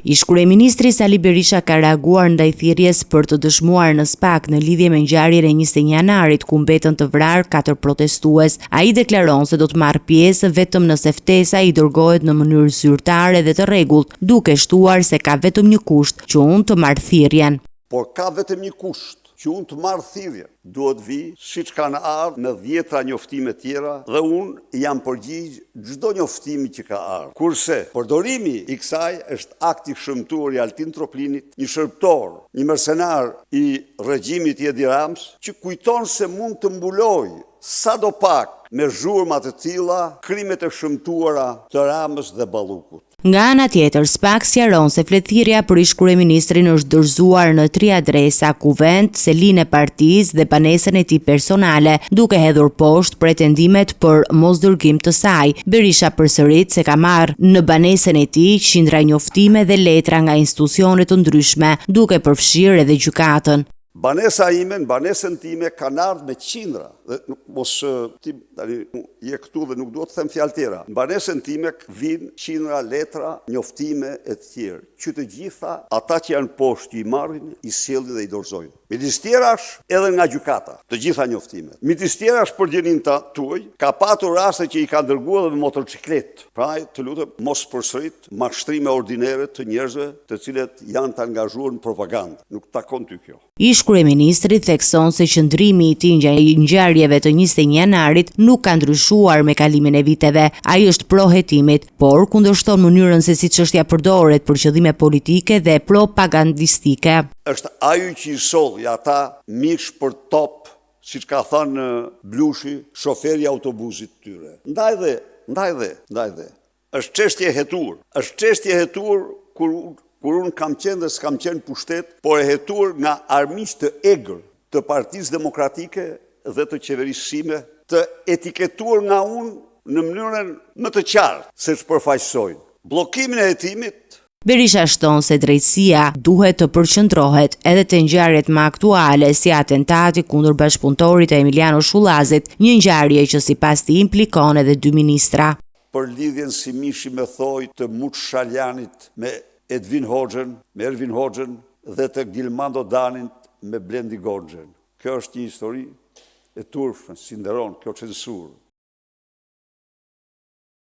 Ish-kryeministri Sali Berisha ka reaguar ndaj thirrjes për të dëshmuar në SPAK në lidhje me ngjarjen e 21 janarit ku mbetën të vrarë 4 protestues. Ai deklaron se do të marrë pjesë vetëm nëse ftesa i dërgohet në mënyrë zyrtare dhe të rregullt, duke shtuar se ka vetëm një kusht që unë të marr thirrjen. Por ka vetëm një kusht që unë të marrë thirrjen. Duhet vi, siç kanë ardhur në 10 njoftime tjera dhe unë jam përgjigj çdo njoftimi që ka ardhur. Kurse përdorimi i kësaj është akti shëmtuar i Altin Troplinit, një shërptor, një mercenar i regjimit i Edi Ramës, që kujton se mund të mbuloj sadopak me zhurma të tilla krimet e shëmtuara të Ramës dhe Ballukut. Nga ana tjetër, SPAK sqaron se fletthirrja për ish-kryeministrin është dorëzuar në 3 adresa: kuvent, selinë e partisë dhe banesën e tij personale, duke hedhur poshtë pretendimet për mosdërgim të saj. Berisha përsërit se ka marrë në banesën e tij qindra njoftime dhe letra nga institucione të ndryshme, duke përfshirë edhe gjykatën. Banesa ime, në banesën time kanë ardhur me qindra, dhe mos ti tani je këtu dhe nuk duhet të them fjalë tjera. Në banesën time vijnë qindra letra, njoftime e të tjerë, që të gjitha ata që janë poshtë i marrin, i sjellin dhe i dorëzojnë. Midis tjerash edhe nga gjykata, të gjitha njoftimet. Midis tjerash për gjenin tuaj, ka patur raste që i ka dërguar edhe me motorciklet. Pra, të lutem, mos përsërit mashtrime ordinere të njerëzve të cilët janë të angazhuar në propagandë. Nuk takon ty kjo. Ish-kryeministri thekson se qëndrimi i tij ndaj ngjarjeve të 21 janarit nuk ka ndryshuar me kalimin e viteve. Ai është pro hetimit, por kundërshton mënyrën se si çështja përdoret për qëllime politike dhe propagandistike. Është ajo që i solli ata mish për top, siç ka thënë Blushi, shoferi i autobusit tyre. Ndaj dhe. Është çështje hetur. Është çështje hetur kur unë kam qenë dhe s'kam qenë pushtet, por e hetur nga armiq të egër të Partisë Demokratike dhe të qeverisime, të etiketuar nga unë në mënyrën më të qartë se ç'përfaqësojnë. Bllokimin e hetimit. Berisha shton se drejtësia duhet të përqendrohet edhe te ngjarjet më aktuale si atentati kundër bashkëpunëtorit të Emiliano Shullazit, një ngjarje që sipas tij implikon edhe 2 ministra. Për lidhjen si mishi me thoj të Muç Shaljanit me Ervin Hoxhën dhe të Gilmando Danit me Blendi Goxhën. Kjo është një histori e turpshme, si nderon kjo censurë.